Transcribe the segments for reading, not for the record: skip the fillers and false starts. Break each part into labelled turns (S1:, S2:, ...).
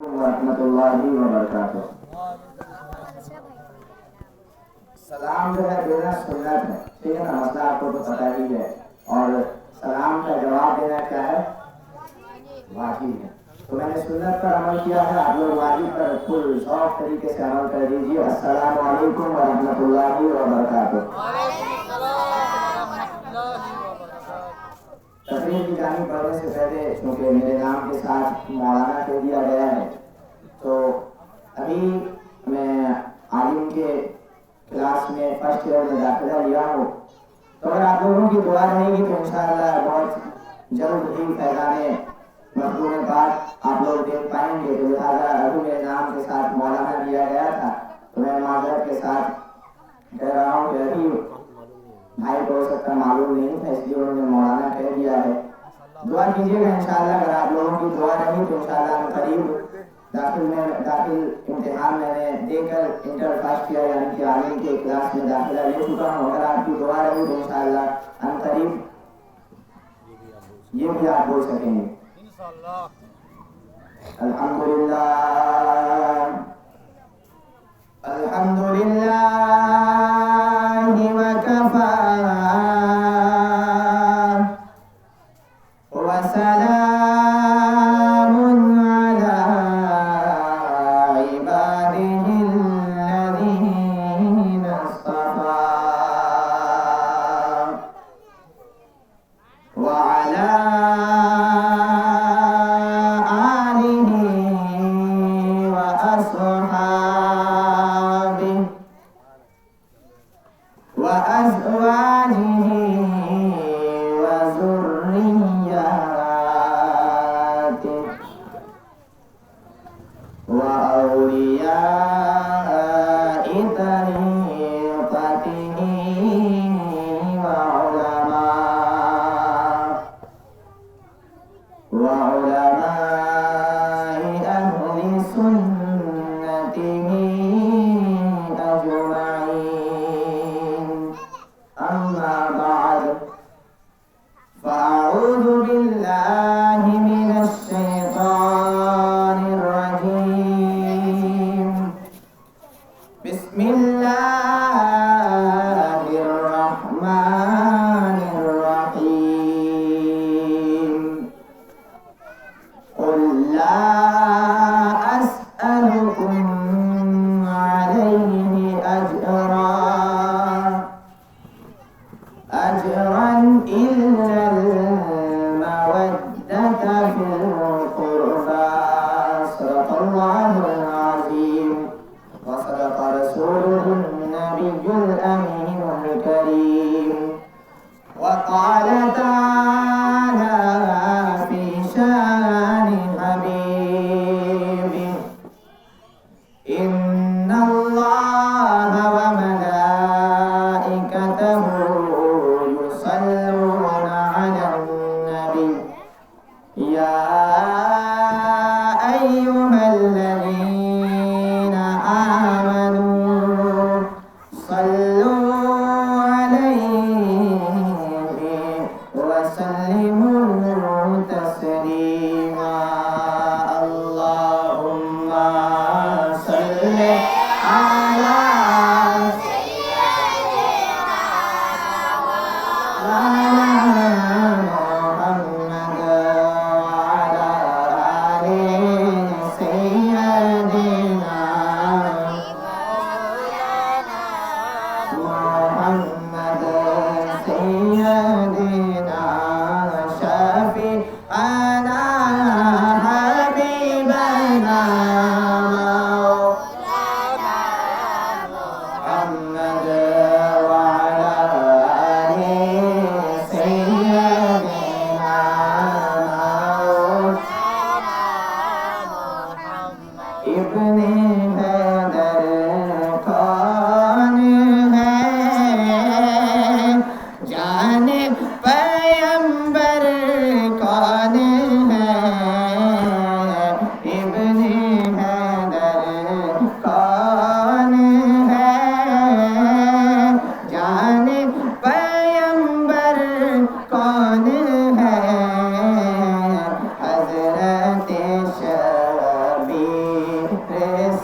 S1: ورحمۃ اللہ وبرکاتہ۔ سلام جو ہے دینا سنت ہے، ٹھیک ہے نا، مسئلہ آپ کو تو پتہ ہی ہے، اور سلام کا جواب دینا کیا ہے؟ واجب ہے۔ تو میں نے سنت پر عمل کیا ہے، آپ لوگ واجب پر فل شوق طریقے سے عمل کر دیجیے۔ السلام علیکم ورحمۃ اللہ وبرکاتہ۔ تقریر کی جانب پڑھنے سے پہلے چونکہ میرے نام کے ساتھ مولانا کہہ دیا گیا ہے، تو ابھی میں عالم کے کلاس میں فرسٹ ایئر میں داخلہ لیا ہوں، تو اگر آپ لوگوں کی دعا رہے گی تو انشاءاللہ بہت جلد ہی فیضان مخدوم پاک آپ لوگ دیکھ پائیں گے۔ تو لہٰذا ابھی میرے نام کے ساتھ مولانا دیا گیا تھا، تو میں معذرت کے ساتھ کہہ رہا ہوں کہ ابھی بھائی کو ہو سکتا معلوم نہیں تھا، اس لیے انہوں نے مولانا کہہ دیا ہے۔ دعا کیجیے گا انشاءاللہ، اگر آپ لوگوں کی دعا رہی تو انشاءاللہ قریب داخل امتحان میں نے دے کر انٹر فرسٹ ایئر یعنی کہ عالم کے کلاس میں داخلہ لے چکا ہوں۔ اگر آپ کی دعا رہی تو انشاءاللہ ان قریب یہ بھی آپ بول سکیں گے۔ الحمدللہ الحمدللہ وکفا وسلام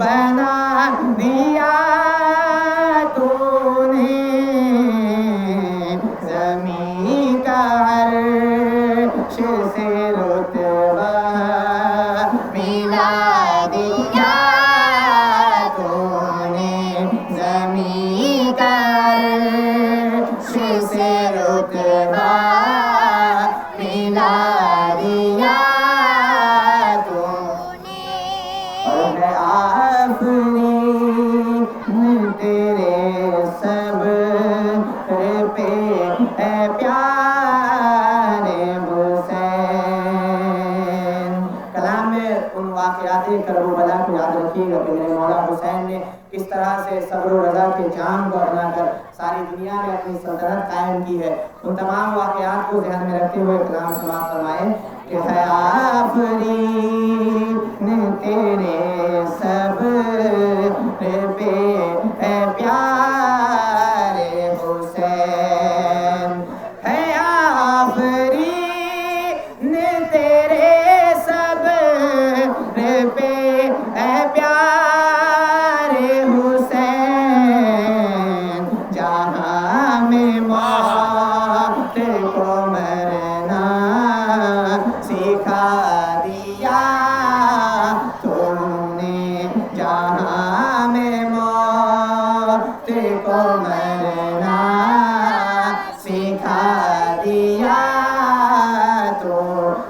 S1: بنا دیا تو نے زمین کا عرش سے رتبہ ملا دیا تو نے زمین کا عرش سے رتبہ ملا دیا تو نے اور ہے آفرین تیرے سب پہ ہے پیارے حسین. کلام میں ان واقعات کربلا کو یاد رکھیے گا کہ میرے مولا حسین نے کس طرح سے صبر و رضا کے جام کو اپنا کر ساری دنیا میں اپنی سلطنت قائم کی ہے. ان تمام واقعات کو ذہن میں رکھتے ہوئے کلام سماعت فرمائے کہ ہے آفرین تیرے سب پہ ہے پیارے حسین. ہے آفرین تیرے سب پہ ہے پیارے حسین. جہاں میں موت کو مرنا سکھا دیا تم نے. جہاں میں موت کو مرنا سکھا دیا تو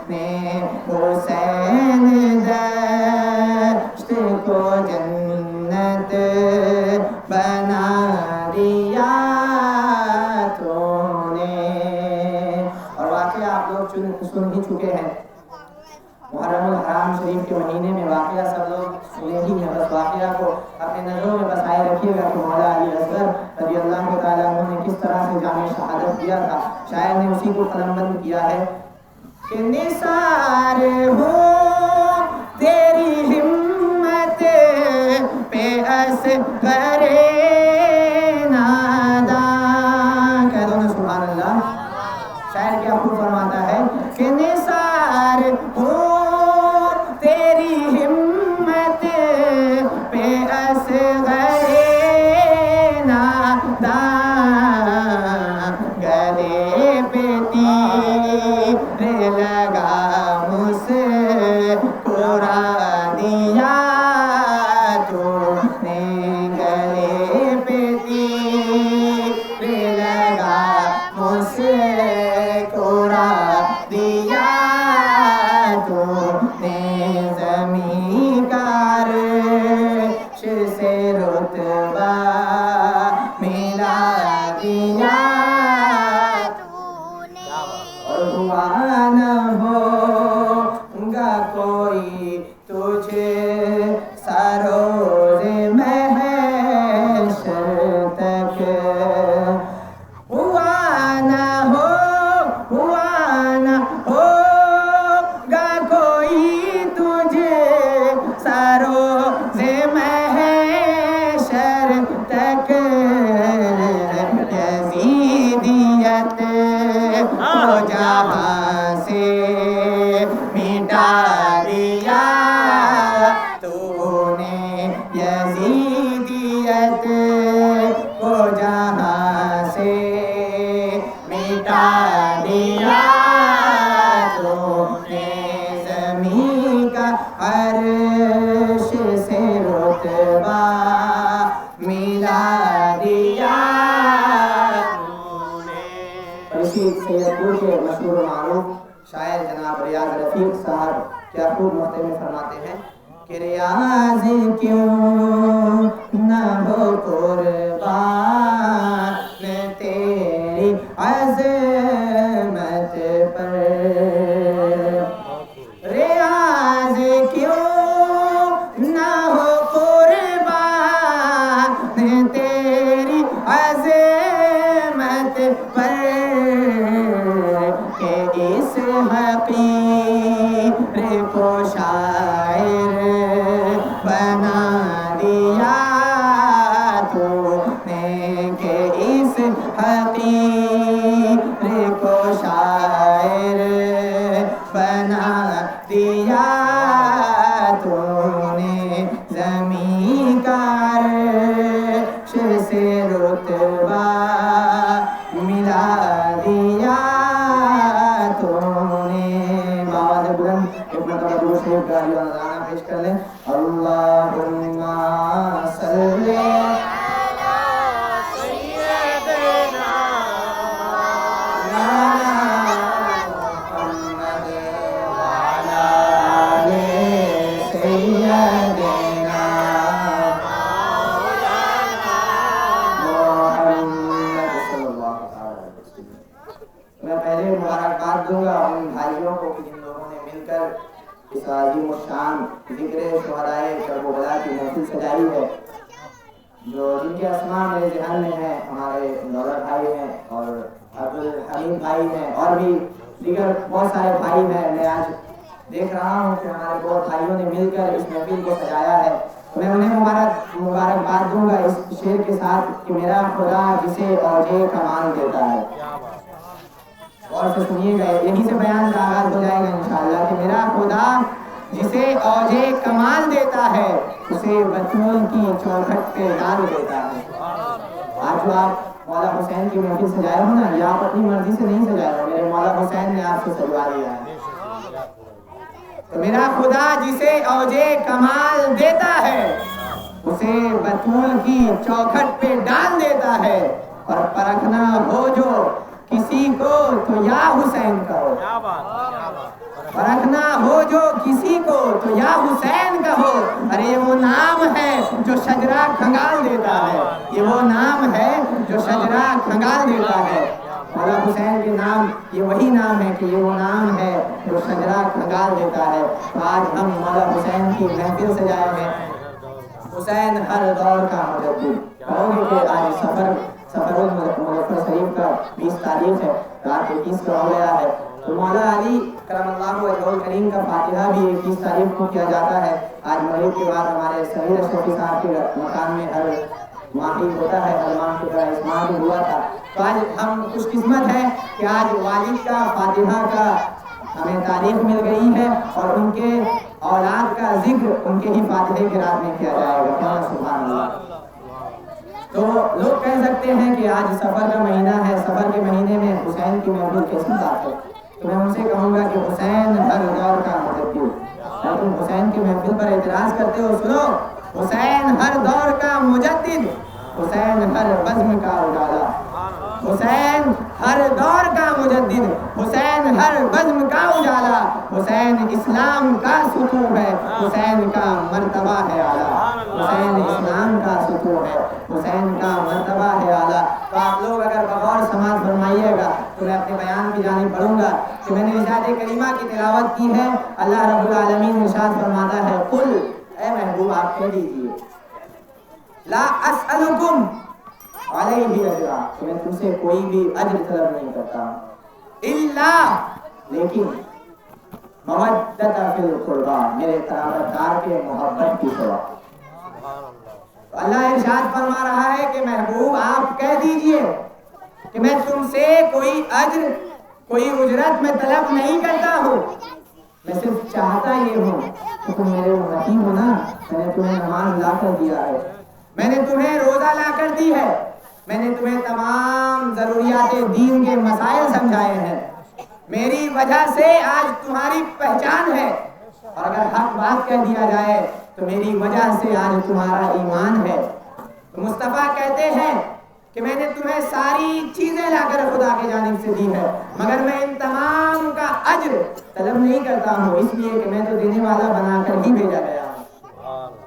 S1: نے. حسین دشت کو جنت بنا دیا تو نے. اور واقعہ آپ لوگ سن ہی چکے ہیں. محرم الحرام شریف کے مہینے میں واقعہ سب لوگ سنے ہی ہیں. بس واقعہ کو اپنے نظروں میں بسائے رکھیے گا کہ مولا علی اصغر رضی اللہ تعالیٰ عنہ نے کس طرح سے جامع شہادت دیا تھا. شاعر نے اسی کو قلم بند کیا ہے کہ نثار ہوں تیری ہمت پہ اصغر ناداں. کہہ دو نا سبحان اللہ. شاعر کیا خوب فرماتا ہے کہ نثار ہوں تیری ہمت پہ اصغر ناداں. گلے پہ تیر لگا مسکرا دیا تو نے. گلے پہ تیر لگا مسکرا دیا تو نے. زمین کا عرش سے رتبہ ملا دیا تو نے. اور ہوا نہ ہوگا کوئی تجھے سروز محشر تک. ہوا نہ ہوگا کوئی تجھے سروز محشر تک. یزیدیت کو جہاں سے مٹا دیا تو نے. یزیدیت کو جہاں سے مٹا دیا تو نے. زمین کا عرش سے رتبہ ملا دیا تو نے. رشید سیدپور کے مشہور و معروف شاعر جناب ریاض رفیق صاحب کیا خوب نقطے میں فرماتے ہیں کہ ریاض کیوں نہ ہو قربان تیری عظمت پر. ریاض کیوں نہ ہو قربان تیری عظمت پر کہ اس حقیر کو شاعر بنا انہیں کا عرش سے رتبہ ملا دیا تو نے. باواز بلند ایک مرتبہ درود شریف کا علی نذرانہ پیش کر لیں. اللہم صلی دوں گا ان بھائیوں کو کہ جن لوگوں نے مل کر اس عظیم الشان ذکر شہدائے کربلا کی محفل سجائی ہے. جو جن کے اسماء میرے ذہن میں ہیں ہمارے دولت بھائی ہیں اور عبدالحمید بھائی ہیں اور بھی دیگر بہت سارے بھائی ہیں. میں آج دیکھ رہا ہوں کہ ہمارے بہت بھائیوں نے مل کر اس محفل کو سجایا ہے. میں انہیں مبارکباد دوں گا اس شعر کے ساتھ کہ میرا خدا جسے اوجے کمال دیتا ہے. اور سے سنیے گا, یہیں سے بیان کا آغاز ہو جائے گا انشاءاللہ کہ میرا خدا جسے اوجے کمال دیتا ہے اسے بطول کی چوکھٹ پہ ڈال دیتا ہے. آج جو آپ مولا حسین کی محفل سجائے ہو نا, یہ آپ اپنی مرضی سے نہیں سجائے ہو, میرے مولا حسین نے آپ سے سجوا دیا ہے. تو میرا خدا جسے اوجے کمال دیتا ہے اسے بطول کی چوکھٹ پہ ڈال دیتا ہے. اور پرکھنا ہو جو کسی کو تو یا حسین کہو, پرکھنا ہو جو کسی کو تو یا حسین کہو. ارے یہ وہ نام ہے جو شجرہ کھنگال دیتا ہے, یہ وہ نام ہے جو شجرہ کھنگال دیتا ہے. مولا حسین کے نام یہ وہی نام ہے کہ یہ وہ نام ہے جو شجرہ کھنگال دیتا ہے. تو آج ہم مولا حسین کی محفل سجائے ہیں. حسین ہر دور کا مجدد. کہو گے کہ آج سفر المظفر شریف کا 20 تاریخ ہے, رات 21 کا ہو گیا ہے. تو مولا علی کرم اللہ وجہہ الکریم کا فاتحہ بھی 21 تاریخ کو کیا جاتا ہے. آج مغرب کے بعد ہمارے سمیر اشرفی صاحب کے مکان میں ہر ماہ ہوتا ہے, ہر ماہ کی طرح اس ماہ بھی ہوا تھا. تو آج ہم خوش قسمت ہیں کہ آج والد کا فاتحہ کا ہمیں تاریخ مل گئی ہے اور ان کے اولاد کا ذکر ان کے ہی فاتحے کے رات میں کیا جائے گا. سبحان اللہ. تو لوگ کہہ سکتے ہیں کہ آج سفر کا مہینہ ہے, سفر کے مہینے میں حسین کی محفل کیسی بات ہے. تو میں ان سے کہوں گا کہ حسین ہر دور کا مجدد. تم حسین کی محفل پر اعتراض کرتے ہو, سنو, حسین ہر دور کا مجدد, حسین ہر بزم کا اجالا, حسین ہر دور کا مجدد, حسین ہر بزم کا اجالا, حسین اسلام کا ستون ہے, حسین کا مرتبہ ہے اعلیٰ, حسین اسلام کا ستون ہے, حسین کا مرتبہ ہے اعلیٰ. تو آپ لوگ اگر بغور سماعت فرمائیے گا تو میں اپنے بیان کی جانب بڑھوں گا کہ میں نے رسالہ کریمہ کی تلاوت کی ہے. اللہ رب العالمین ارشاد فرماتا ہے, قل, اے محبوب آپ کہہ دیجیے, لا اسألکم علیہ اجرا, میں تم سے کوئی بھی اجر طلب نہیں کرتا, الا, لیکن, مودۃ فی القربی, میرے قرابت دار کے محبت کی سوا. اللہ ارشاد فرما رہا ہے کہ محبوب آپ کہہ دیجئے کہ میں تم سے کوئی اجر, کوئی اجرت میں طلب نہیں کرتا ہوں, میں صرف چاہتا یہ ہوں کہ تم میرے امتی ہو نا. میں نے تمہیں نماز لا کر دیا ہے, میں نے تمہیں روزہ لا کر دی ہے, میں نے تمہیں تمام ضروریات دین کے مسائل سمجھائے ہیں, میری وجہ سے آج تمہاری پہچان ہے. اور اگر حق بات کہہ دیا جائے تو میری وجہ سے آج تمہارا ایمان ہے. تو مصطفیٰ کہتے ہیں کہ میں نے تمہیں ساری چیزیں لا کر خدا کی جانب سے دی ہے, مگر میں ان تمام کا اجر طلب نہیں کرتا ہوں, اس لیے کہ میں تو دینے والا بنا کر ہی بھیجا گیا ہوں.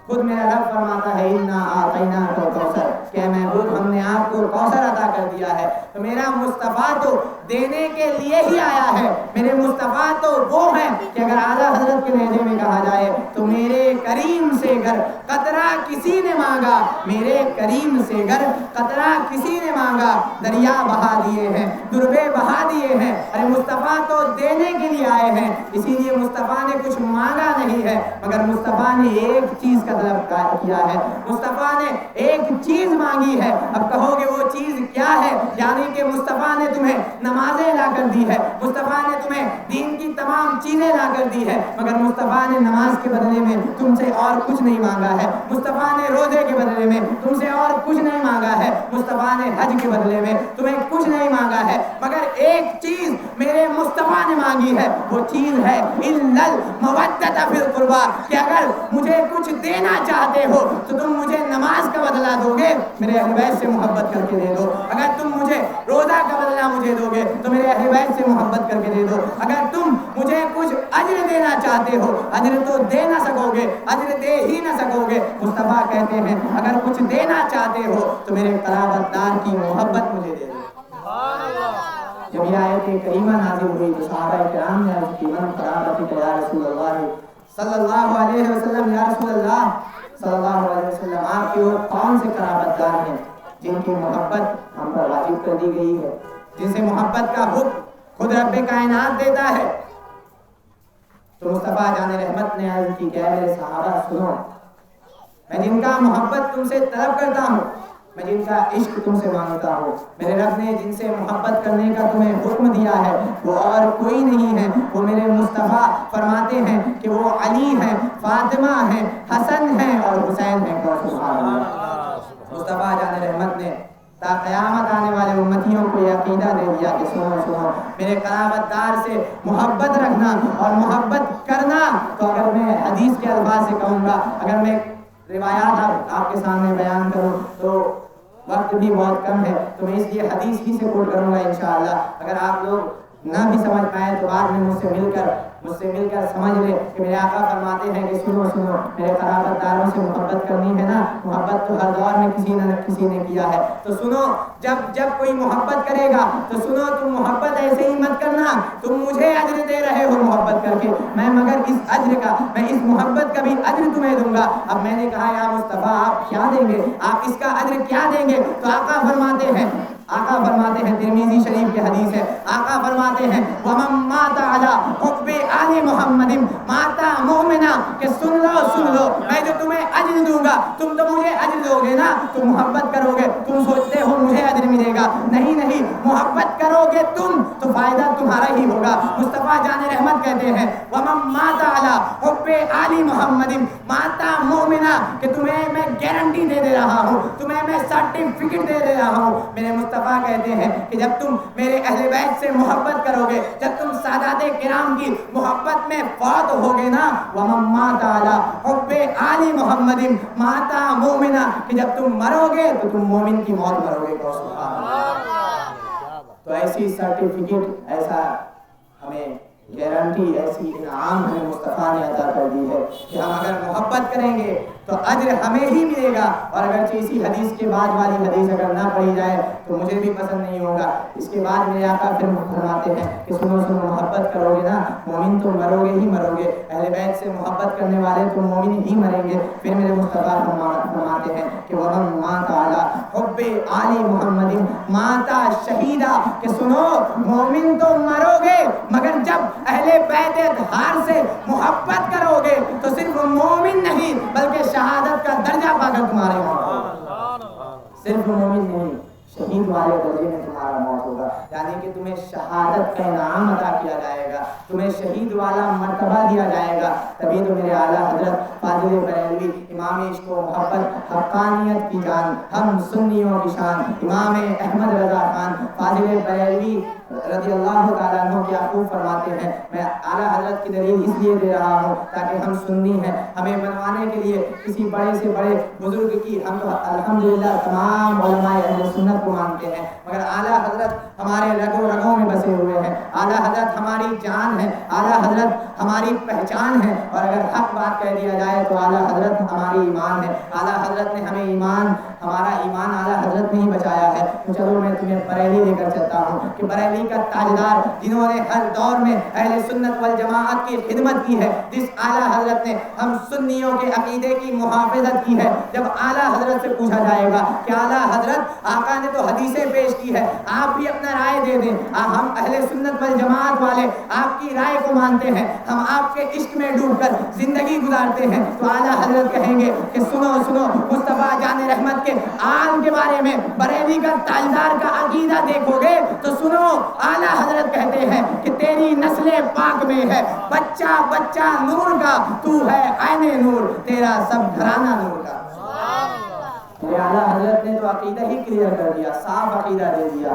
S1: خود میرا رب فرماتا ہے, انا اعطیناک الکوثر, کہ محبوب ہم نے آپ کو کوثر عطا کر دیا ہے. تو میرا مصطفیٰ تو دینے کے لیے ہی آیا ہے. میرے مصطفیٰ تو وہ ہیں کہ اگر اعلیٰ حضرت کے لہجے میں کہا جائے تو میرے کریم سے گھر قطرہ کسی نے مانگا, میرے کریم سے گھر قطرہ کسی نے مانگا, دریا بہا دیے ہیں, دربے بہا دیے ہیں. ارے مصطفیٰ تو دینے کے لیے آئے ہیں, اسی لیے مصطفیٰ نے کچھ مانگا نہیں ہے, مگر مصطفیٰ نے ایک چیز کا طلب کیا ہے, مصطفیٰ نے ایک چیز مانگی ہے. اب کہو گے وہ چیز کیا ہے؟
S2: یعنی کہ مصطفیٰ نے تمہیں نمازیں لا کر دی ہے، مصطفیٰ نے تمہیں دین کی تمام چیزیں لا کر دی ہے، مگر مصطفیٰ نے نماز کے بدلے میں تم سے اور کچھ نہیں مانگا ہے، مصطفیٰ نے روزے کے بدلے میں تم سے اور کچھ نہیں مانگا ہے، مصطفیٰ نے حج کے بدلے میں تمہیں کچھ نہیں مانگا ہے، مگر ایک چیز میرے مصطفیٰ نے مانگی ہے، وہ چیز ہے اِلَّا الْمَوَدَّةَ فِي الْقُرْبَى، کہ اگر مجھے کچھ دینا چاہتے ہو تو تم مجھے نماز کا بدلہ دو گے، میرے اہل بیت سے محبت کر کے دے دو، اگر تم مجھے روزہ کا بدلہ مجھے دو گے تو میرے اہل بیت سے محبت کر کے دے دو، اگر تم مجھے کچھ اجر دینا چاہتے ہو، اجر تو دے نہ سکو گے، اجر دے ہی نہ سکو گے، مصطفیٰ کہتے ہیں اگر کچھ دینا چاہتے ہو تو میرے قرابت دار کی محبت مجھے دے دو۔ جب یہ آیت کریمہ نازل ہوئی تو صحابہ کرام نے عرض کی من قرابتک یا رسول اللہ صلی اللہ علیہ وسلم، یا رسول اللہ صلی اللہ علیہ وسلم، آپ کے وہ کون سے قرابت دار ہیں جن کی محبت ہم پر واجب کر دی گئی ہے، جن سے محبت کا حکم خود رب کائنات دیتا ہے؟ تو مصطفیٰ جان رحمت نے عرض کی کہ میرے صحابہ سنو، میں جن کا محبت تم سے طلب کرتا ہوں، میں جن کا عشق تم سے مانگتا ہوں، میرے رب نے جن سے محبت کرنے کا تمہیں حکم دیا ہے وہ اور کوئی نہیں ہے، وہ میرے مصطفیٰ فرماتے ہیں کہ وہ علی ہیں، فاطمہ ہیں، حسن ہیں اور حسین ہیں۔ سبحان اللہ۔ مصطفیٰ جان رحمت نے تا قیامت آنے والے امتیوں کو یہ عقیدہ دے دیا کہ سنو سنو، میرے قرابت دار سے محبت رکھنا اور محبت کرنا۔ تو اگر میں حدیث کے الفاظ سے کہوں گا، اگر میں روایات آپ کے سامنے بیان کروں تو وقت بھی بہت کم ہے، تو میں اس لیے حدیث ہی سے کوٹ کروں گا انشاءاللہ۔ اگر آپ لوگ نہ بھی سمجھ پائے تو بعد میں مجھ سے مل کر سمجھ لے کہ میرے آقا فرماتے ہیں کہ سنو سنو، میرے قرابت داروں سے محبت کرنی ہے نا، محبت تو ہر دور میں کسی نے کیا ہے، تو سنو، جب کوئی محبت کرے گا تو سنو، تم محبت ایسے ہی مت کرنا، تم مجھے اجر دے رہے ہو محبت کر کے، میں مگر اس اجر کا، میں اس محبت کا بھی اجر تمہیں دوں گا۔ اب میں نے کہا یا مصطفیٰ آپ کیا دیں گے، آپ اس کا اجر کیا دیں گے؟ تو آقا فرماتے ہیں ترمذی شریف کی حدیث ہے، آقا فرماتے ہیں وَمَن مَاتَ عَلَىٰ حُبِّ آلِ مُحَمَّدٍ مَاتَ مُؤْمِنًا، کہ سن لو، میں جو تمہیں اجر دوں گا، تم تو مجھے اجر دو گے نا، تم محبت کرو گے، تم سوچتے ہو مجھے اجر ملے گا، نہیں، محبت کرو گے تم تو فائدہ تمہارا ہی ہوگا۔ مصطفیٰ جان رحمت کہتے ہیں وَمَن مَاتَ عَلَىٰ حُبِّ آلِ مُحَمَّدٍ مَاتَ مُؤْمِنًا، کہ تمہیں میں گارنٹی دے رہا ہوں، تمہیں میں سرٹیفکیٹ دے رہا ہوں۔ میرے مصطفیٰ کہتے ہیں کہ جب تم میرے اہل بیت سے محبت کرو گے، جب تم سادات کرام کی محبت میں فوت ہوگے نا، وَمَن مَاتَ عَلَىٰ حُبِّ آلِ مُحَمَّدٍ مَاتَ مُؤْمِنًا، کہ جب تم مرو گے تو تم مومن کی موت مرو گے۔ سبحان اللہ۔ تو ایسی سرٹیفکیٹ، ایسا ہمیں گارنٹی، ایسی انعام ہمیں مصطفیٰ نے عطا کر دی ہے کہ ہم اگر محبت کریں گے تو اجر ہمیں ہی ملے گا، اور اگرچہ اسی حدیث کے بعد والی حدیث اگر نہ پڑھی جائے تو مجھے بھی پسند نہیں ہوگا۔ اس کے بعد میرے آقا پھر فرماتے ہیں کہ سنو محبت کرو گے نا، مومن تو مرو گے، اہل بیت سے محبت کرنے والے تو مومن ہی مریں گے۔ پھر میرے مصطفیٰ فرماتے ہیں کہ وَمَن مَاتَ عَلَىٰ حُبِّ آلِ مُحَمَّدٍ مَاتَ شَہِیدًا، کہ سنو، مومن تو مرو گے مگر جب اہل بیت اطہار سے محبت کرو گے تو صرف مومن نہیں بلکہ شہادت کا درجہ پا کر تمہارے موت ہوگا، صرف مومن نہیں، شہید والے درجے میں تمہارا موت ہوگا، یعنی کہ تمہیں شہادت کا انعام عطا کیا جائے گا، تمہیں شہید والا مرتبہ دیا جائے گا۔ تبھی تو میرے اعلیٰ حضرت فاضل بریلوی، امام عشق و محبت حقانیت کی جان، ہم سنیوں کی شان، امام احمد رضا خان فاضل بریلوی رضی اللہ تعالیٰ عنہ کیا خوب فرماتے ہیں، میں اعلیٰ حضرت کی دلیل اس لیے دے رہا ہوں تاکہ ہم سنی ہیں، ہمیں منوانے کے لیے کسی بڑے سے بڑے بزرگ کی، ہم تو الحمدللہ تمام علماء اہل سنت کو مانتے ہیں، مگر اعلیٰ حضرت ہمارے رگوں میں بسے ہوئے ہیں، اعلیٰ حضرت ہماری جان ہے، اعلیٰ حضرت ہماری پہچان ہے، اور اگر حق بات کہہ دیا جائے تو اعلیٰ حضرت ہماری ایمان ہے، اعلیٰ حضرت نے ہمیں ہمارا ایمان اعلیٰ حضرت نے ہی بچایا ہے۔ تو چلو میں تمہیں بریلی لے کر چلتا ہوں کہ بریلی کا تاجدار جنہوں نے ہر دور میں اہل سنت والجماعت کی خدمت کی ہے، جس اعلیٰ حضرت نے ہم سنیوں کے عقیدے کی محافظت کی ہے، جب اعلیٰ حضرت سے پوچھا جائے گا کہ اعلیٰ حضرت آقا نے تو حدیثیں پیش کی ہے، آپ بھی اپنا رائے دے دیں. ہم اہل سنت والجماعت والے آپ کی رائے کو مانتے ہیں, ہم آپ کے عشق میں ڈوب کر زندگی گزارتے ہیں. تو اعلیٰ حضرت کہیں گے کہ سنو سنو, مصطفیٰ جان رحمت کے آن کے بارے میں بریلی کا تاجدار کا عقیدہ دیکھو گے تو سنو, اعلیٰ حضرت کہتے ہیں کہ تیری نسل پاک میں ہے بچہ بچہ نور کا, تو ہے عین نور, تیرا سب گھرانہ نور کا. میرے اعلیٰ حضرت نے تو عقیدہ ہی کلیئر کر دیا, صاف عقیدہ دے دیا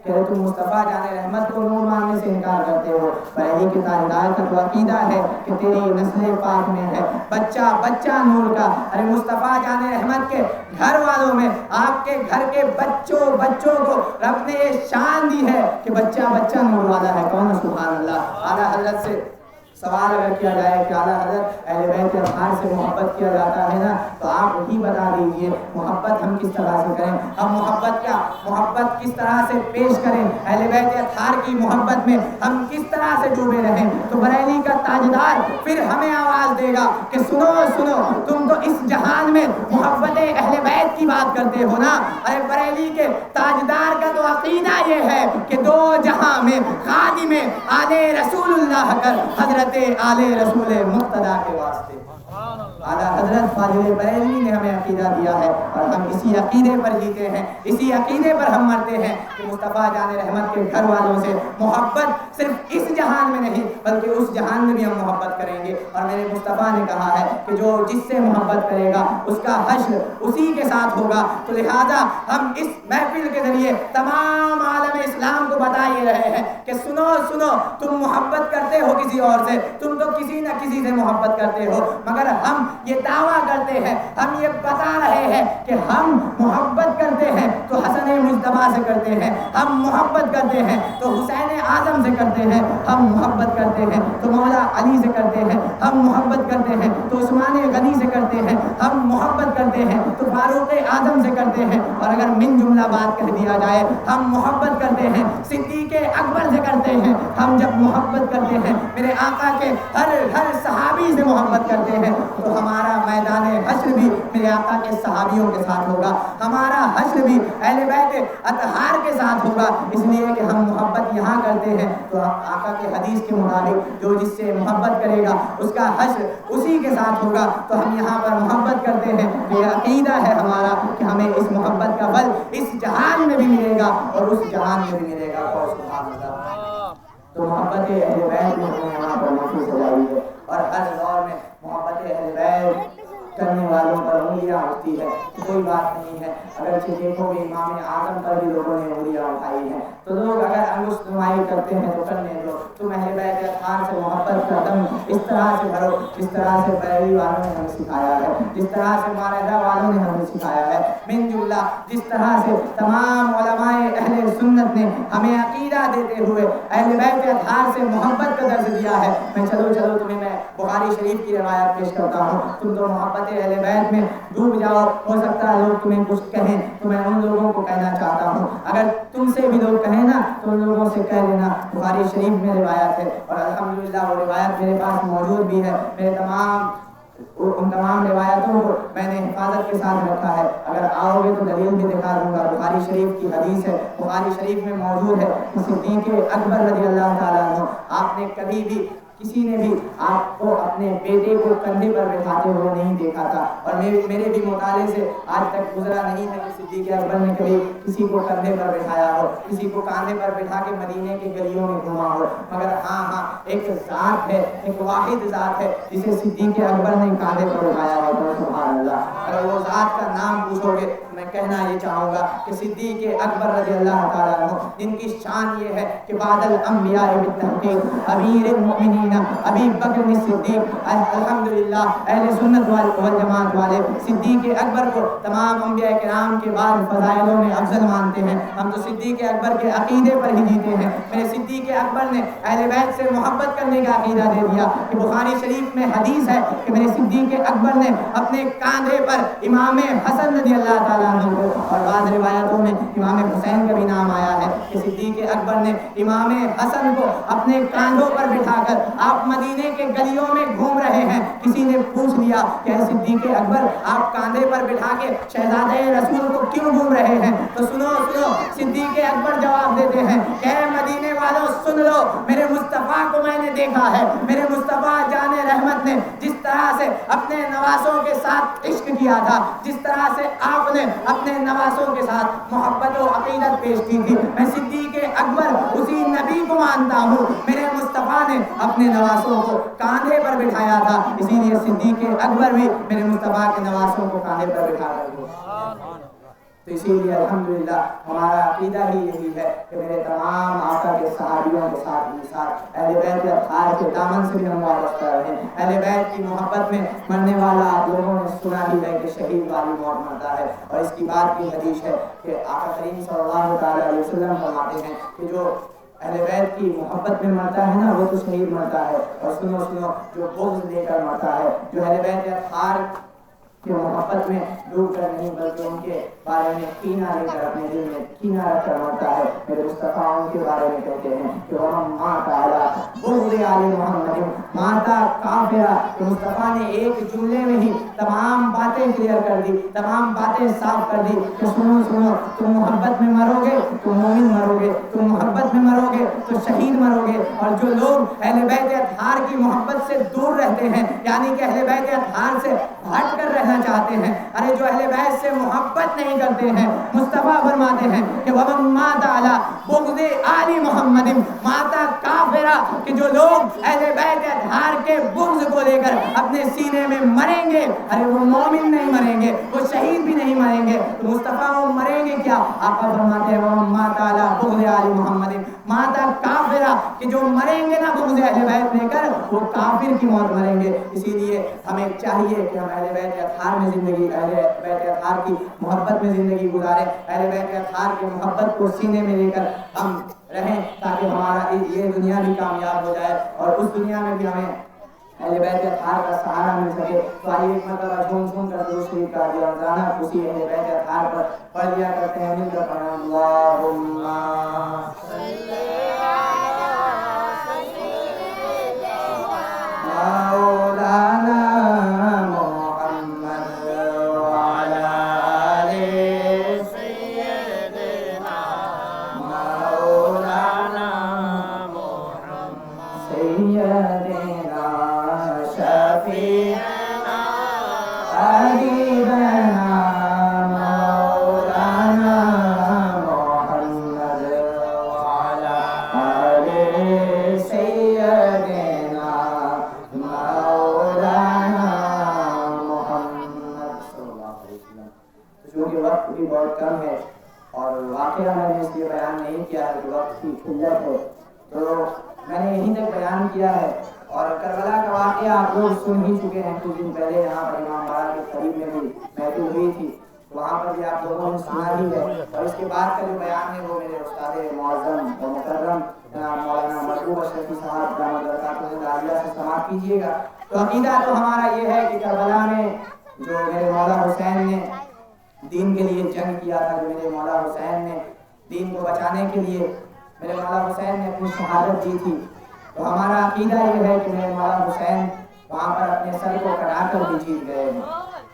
S2: کہ تم مصطفیٰ جان رحمت کو نور ماننے سے انکار کرتے ہو. بریلی کے تاجدار کا تو عقیدہ ہے کہ تیری نسل پاک میں ہے بچہ بچہ نور کا. ارے مصطفیٰ جان رحمت کے گھر والوں میں, آپ کے گھر کے بچوں کو رب نے یہ شان دی ہے کہ بچہ بچہ نور والا ہے. کون؟ سبحان اللہ. اعلیٰ حضرت سے سوال اگر کیا جائے کہ اعلیٰ حضرت اہل بیت اطہار سے محبت کیا جاتا ہے نا, تو آپ وہی بتا دیجئے محبت ہم کس طرح سے کریں, ہم محبت کس طرح سے پیش کریں, اہل بیت اطہار کی محبت میں ہم کس طرح سے ڈوبے رہیں. تو بریلی کا تاجدار پھر ہمیں آواز دے گا کہ سنو سنو, تم تو اس جہان میں محبت اہل بیت کی بات کرتے ہو نا. ارے بریلی کے تاجدار کا تو عقیدہ یہ ہے کہ دو جہاں میں خادم آل رسول اللہ کر حضرت آل رسول مقتدیٰ کے واسطے. اعلیٰ حضرت فاضل بریلوی نے ہمیں عقیدہ دیا ہے اور ہم اسی عقیدے پر جیتے ہیں, اسی عقیدے پر ہم مرتے ہیں کہ مصطفیٰ جان رحمت کے گھر والوں سے محبت صرف اس جہان میں نہیں بلکہ اس جہان میں بھی ہم محبت کریں گے. اور میرے مصطفیٰ نے کہا ہے کہ جو جس سے محبت کرے گا اس کا حشر اسی کے ساتھ ہوگا. تو لہذا ہم اس محفل کے ذریعے تمام عالم اسلام کو بتا یہ رہے ہیں کہ سنو سنو, تم محبت کرتے ہو کسی اور سے, تم تو کسی نہ کسی سے محبت کرتے ہو, مگر ہم یہ دعویٰ کرتے ہیں, ہم یہ بتا رہے ہیں کہ ہم محبت کرتے ہیں تو حسن مجتبیٰ سے کرتے ہیں, ہم محبت کرتے ہیں تو حسین اعظم سے کرتے ہیں, ہم محبت کرتے ہیں تو مولا علی سے کرتے ہیں, ہم محبت کرتے ہیں تو عثمان غنی سے کرتے ہیں, ہم محبت کرتے ہیں تو فاروق اعظم سے کرتے ہیں. اور اگر من جملہ بات کہہ دیا جائے, ہم محبت کرتے ہیں صدیق اکبر سے کرتے ہیں. ہم جب محبت کرتے ہیں میرے آقا کے ہر صحابی سے محبت کرتے ہیں تو ہمارا میدان حشر بھی میرے آقا کے صحابیوں کے ساتھ ہوگا, ہمارا حشر بھی اہل بیت اطہار کے ساتھ ہوگا. اس لیے کہ ہم محبت یہاں کرتے ہیں تو آقا کے حدیث کے مطابق جو جس سے محبت کرے گا اس کا حشر اسی کے ساتھ ہوگا. تو ہم یہاں پر محبت کرتے ہیں, یہ عقیدہ ہے ہمارا کہ ہمیں اس محبت کا پھل اس جہان میں بھی ملے گا اور اس جہان میں بھی ملے گا. اور سبحان اللہ. تو محبت اہل بیت میں ہمیں یہاں پر محفوظ سجائی ہے اور ہر دور میں محبت اہل بیت کرنے والوں پر انگلیاں اٹھتی ہے. کوئی بات نہیں ہے, اگرچہ دیکھو گے امام اعظم پر بھی لوگوں نے انگلیاں اٹھائی ہیں, تو لوگ اگر انگشت نمائی کرتے ہیں تو کرنے دو. تم اہل بیت اطہار سے محبت کا دم اس طرح سے بھرو جس طرح سے بریلی والوں نے ہمیں سکھایا ہے, جس طرح سے ماردہ والوں نے ہمیں سکھایا ہے. من جملہ جس طرح سے تمام علماء اہل سنت نے ہمیں عقیدہ دیتے ہوئے اہل بیت اطہار سے محبت کا درس دیا ہے. میں چلو تمہیں میں بخاری شریف کی روایت پیش کرتا ہوں. تم تو محبت اہل بیت میں ڈوب جاؤ, ہو سکتا ہے لوگ تمہیں کچھ کہیں تو میں ان لوگوں کو کہنا چاہتا ہوں, اگر تم سے بھی لوگ کہیں نا تو ان لوگوں سے کہہ دینا بخاری شریف میں روایت ہے اور الحمدللہ وہ روایت میرے پاس موجود بھی ہے. میرے ان تمام روایتوں کو میں نے حفاظت کے ساتھ رکھا ہے, اگر آؤ گے تو دلیل بھی دکھا دوں گا. بخاری شریف کی حدیث ہے, بخاری شریف میں موجود ہے. صدیق اکبر رضی اللہ تعالیٰ عنہ, آپ نے کبھی بھی کسی نے بھی آپ کو اپنے بیٹے کو کندھے پر بٹھاتے ہوئے نہیں دیکھا تھا, اور میرے بھی مطالعے سے آج تک گزرا نہیں ہے کہ صدیق اکبر نے کبھی کسی کو کندھے پر بٹھایا ہو, کسی کو کاندھے پر بٹھا کے مدینے کے گلیوں میں گھوما ہو. مگر ہاں ایک ذات ہے, ایک واحد ذات ہے جسے صدیق اکبر نے کاندھے پر اٹھایا ہو. سبحان اللہ. اگر وہ ذات کا نام پوچھو گے میں کہنا یہ چاہوں گا کہ صدیق اکبر رضی اللہ تعالیٰ عنہ, جن کی شان یہ ہے کہ بعد الانبیاء بالتحقیق امیر المؤمنین ابی بکر صدیق, الحمدللہ اہل سنت والجماعت والے صدیق اکبر کو تمام انبیاء کرام کے بعد فضائلوں میں افضل مانتے ہیں. ہم تو صدیق اکبر کے عقیدے پر ہی جیتے ہیں. میرے صدیق اکبر نے اہل بیت سے محبت کرنے کا عقیدہ دے دیا کہ بخاری شریف میں حدیث ہے کہ میرے صدیق اکبر نے اپنے کاندھے پر امام حسن رضی اللہ تعالیٰ عنہ کو, اور بعض روایتوں میں امام حسین کا بھی نام آیا ہے کہ صدیق اکبر نے امام حسن کو اپنے کاندھوں پر بٹھا کر آپ مدینے کے گلیوں میں گھوم رہے ہیں, کسی نے پوچھ لیا کہ اے صدیق اکبر آپ کاندھے پر بٹھا کے شہزادہ رسول کو کیوں گھوم رہے ہیں؟ تو سنو صدیق اکبر جواب دیتے ہیں کہ اے مدینے والوں سن لو, میرے مصطفیٰ کو میں نے دیکھا ہے. میرے مصطفیٰ جان رحمت نے جس طرح سے اپنے نواسوں کے ساتھ عشق کیا تھا, جس طرح سے آپ نے اپنے نواسوں کے ساتھ محبت و عقیدت پیش کی تھی, میں صدیق اکبر اسی نبی کو مانتا ہوں. میرے مصطفیٰ نے اپنے نواسوں کو کاندھے پر بٹھایا تھا, اسی لیے صدیق اکبر بھی میرے مصطفیٰ کے نواسوں کو کاندھے پر بٹھا کر دو. تو اسی لیے الحمدللہ ہمارا عقیدہ ہی یہی ہے کہ میرے تمام آقا کے صحابیوں کے ساتھ اہل بیت اطہار کے دامن سے بھی ہم وابستہ رہیں. اہل بیت کی محبت میں مرنے والا آپ لوگوں نے سنا ہی ہے کہ شہید والی موت مرتا ہے, اور اس کی بات کی حدیث ہے کہ آقا کریم صلی اللہ تعالی علیہ وسلم فرماتے ہیں کہ جو اہل بیت کی محبت میں مرتا ہے نا وہ تو شہید مرتا ہے, اور سنو جو بغض لے کر مرتا ہے, جو اہل بیت اطہار کہ محبت میں ڈوب کر نہیں بلکہ ان کے بارے میں کینہ لے کر اپنے دل میں کینہ رکھ کر مرتا ہے. میرے مصطفیٰ ان کے بارے میں کہتے ہیں کہ وَمَن مَاتَ عَلَىٰ بُغْضِ آلِ مُحَمَّدٍ مَاتَ کافرا. کہ مصطفیٰ نے ایک جملے میں ہی تمام باتیں کلیئر کر دی, تمام باتیں صاف کر دی کہ سنو تم محبت میں مرو گے تو مومن مرو گے, تم محبت میں مرو گے تو شہید مرو گے. اور جو لوگ اہل بیت اطہار کی محبت سے دور رہتے ہیں, یعنی کہ اہل بیت اطہار سے ہٹ کر رہنا چاہتے ہیں, ارے جو اہل بیت سے محبت نہیں کرتے ہیں, مصطفیٰ فرماتے ہیں کہ وَمَن مَاتَ عَلَىٰ بُغْضِ آلِ مُحَمَّدٍ مَاتَ کافرا. کہ جو لوگ اہل بیت اطہار کے بغض کو لے کر اپنے سینے میں مریں گے, ارے وہ مومن نہیں مریں گے, وہ شہید بھی نہیں مریں گے, تو مصطفیٰ وہ مریں گے کیا؟ آقا فرماتے ہیں وَمَن مَاتَ عَلَىٰ بُغْضِ آلِ مُحَمَّدٍ مَاتَ کافرا. کہ جو مریں گے نا بغض اہل بیت لے کر وہ کافر کی موت مریں گے. اسی لیے ہمیں چاہیے کہ ہم اہل بیت اطہار میں زندگی, اہل بیت اطہار کی محبت میں زندگی گزاریں, اہل بیت اطہار کی محبت کو سینے میں لے کر ہم رہیں, تاکہ ہمارا یہ دنیا بھی کامیاب ہو جائے اور اس دنیا میں بھی ہمیں اہل بیت اطہار کا سہارا مل سکے. تو آئیے ایک مرتبہ جھوم کر درود شریف کا روزانہ خوشی اہل بیت اطہار پر پڑھ لیا کرتے ہیں. مل کر پڑھیں اللہم صلی مولانا سن ہی چکے ہیں. کچھ دن پہلے یہاں پر امام باڑہ کے قریب میں بھی محفل ہوئی تھی, وہاں پر بھی آپ لوگوں نے سنا ہی ہے. اور اس کے بعد کا جو بیان ہے وہ میرے استاد معظم و مکرم مولانا مرغوب اشرفی صاحب دامت برکاتہ العالیہ سے سماعت کیجیے گا. تو عقیدہ تو ہمارا یہ ہے کہ کربلا میں جو میرے مولا حسین نے دین کے لیے جنگ کیا تھا, جو میرے مولا حسین نے دین کو بچانے کے لیے میرے مولا حسین نے اپنی شہادت دی تھی, تو ہمارا عقیدہ یہ ہے کہ میرے مولا حسین وہاں پر اپنے سر کو کٹا کر بھی جیت گئے ہیں.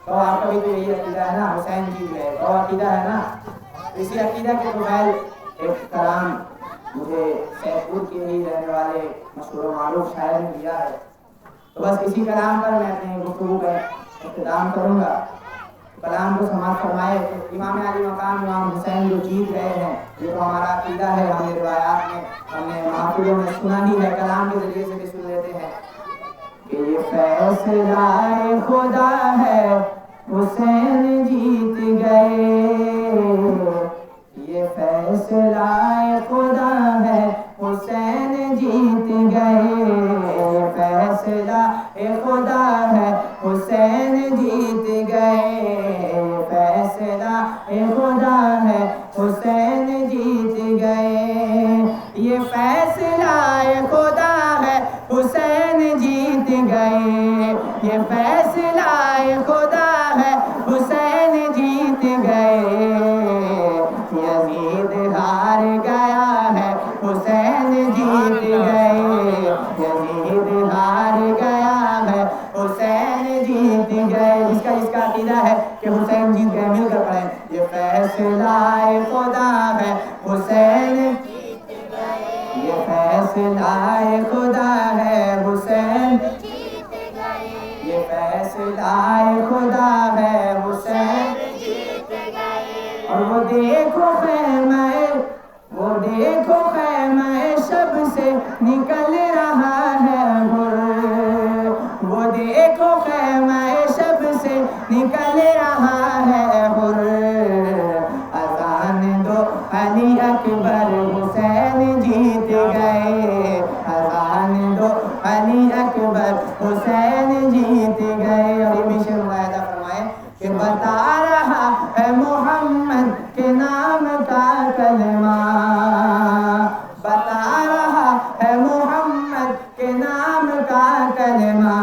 S2: تو آپ کا بھی تو یہی عقیدہ ہے نا, حسین جیت گئے, تو عقیدہ ہے نا. اسی عقیدہ کے بغیر ایک کلام مجھے سیف پور کے ہی رہنے والے مشہور و معروف شاعر نے دیا ہے, تو بس اسی کلام پر میں اپنے گفتگو کا اختتام کروں گا. کلام کو سماعت فرمائے. امام علی مقام امام حسین جو جیت گئے ہیں, یہ تو ہمارا عقیدہ ہے, ہم نے روایات میں, ہم نے محافلوں میں سنا ہی ہے, کلام کے ذریعے سے بھی سن لیتے ہیں کہ یہ فیصلہ خدا ہے حسین جیت گئے, یہ فیصلہ خدا ہے حسین جیت گئے, یہ فیصلہ خدا ہے حسین جیت گئے, یہ فیصلہ خدا ہے حسین جیت گئے, یہ فیصلہ خدا ہے حسین جیت گئے, یہ فیصلہ خدا ہے حسین جیت گئے, یزید ہار گیا ہے حسین جیت گئے, یزید فیصلہ خدا ہے حسین جیت گئے، یہ فیصلہ خدا ہے حسین جیت گئے، یہ فیصلہ خدا ہے حسین جیت گئے۔ اور وہ دیکھو خیمہ شب سے نکل رہا ہے گر، وہ دیکھو خیمہ شب سے نکل رہا ہے گر، اذان دو علی اکبر حسین جیت گئے، اذان دو علی اکبر حسین جیت گئے۔ اور یہ بھی شعر معاہدہ فرمائے کہ بتا رہا ہے محمد کے نام کا کلمہ، بتا رہا ہے محمد کے نام کا کلمہ،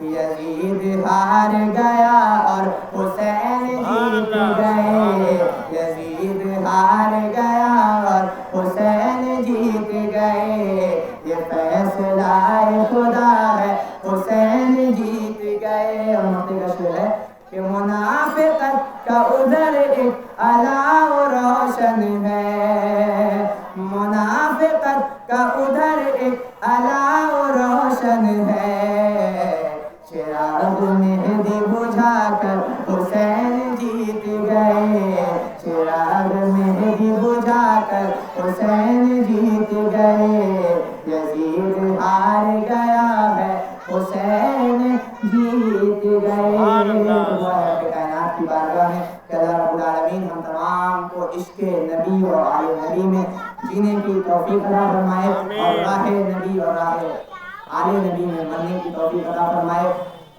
S2: یزید ہار گیا اور حسین جیت گئے، یزید ہار گیا اور حسین جیت گئے، یہ فیصلہ خدا ہے حسین جیت گئے۔ اور مقطع کا شعر ہے کہ منافقت کا ادھر ایک علاء روشن ہے، منافقت کا ادھر ایک علاء روشن ہے، چراغ مہدی بجھا کر حسین جیت گئے، چراغ مہدی بجھا کر حسین جیت گئے، یزید ہار گیا ہے حسین جیت گئے۔ کائنات کی بارگاہ میں کہ اللہ رب العالمین ہم تمام کو عشق نبی اور آل نبی میں جینے کی توفیق عطا فرمائے، اور راہ نبی اور راہ آل نبی میں مرنے کی توفیق عطا فرمائے۔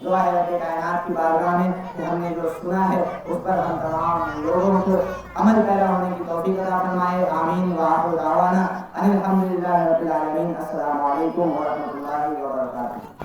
S2: دعا ہے رب کائنات کی بارگاہ میں کہ ہم نے جو سنا ہے اس پر ہم تمام لوگوں کو عمل پیرا ہونے کی توفیق عطا فرمائے۔ آمین وآخر دعوانا ان الحمدللہ رب العالمین۔ السلام علیکم ورحمۃ اللہ وبرکاتہ۔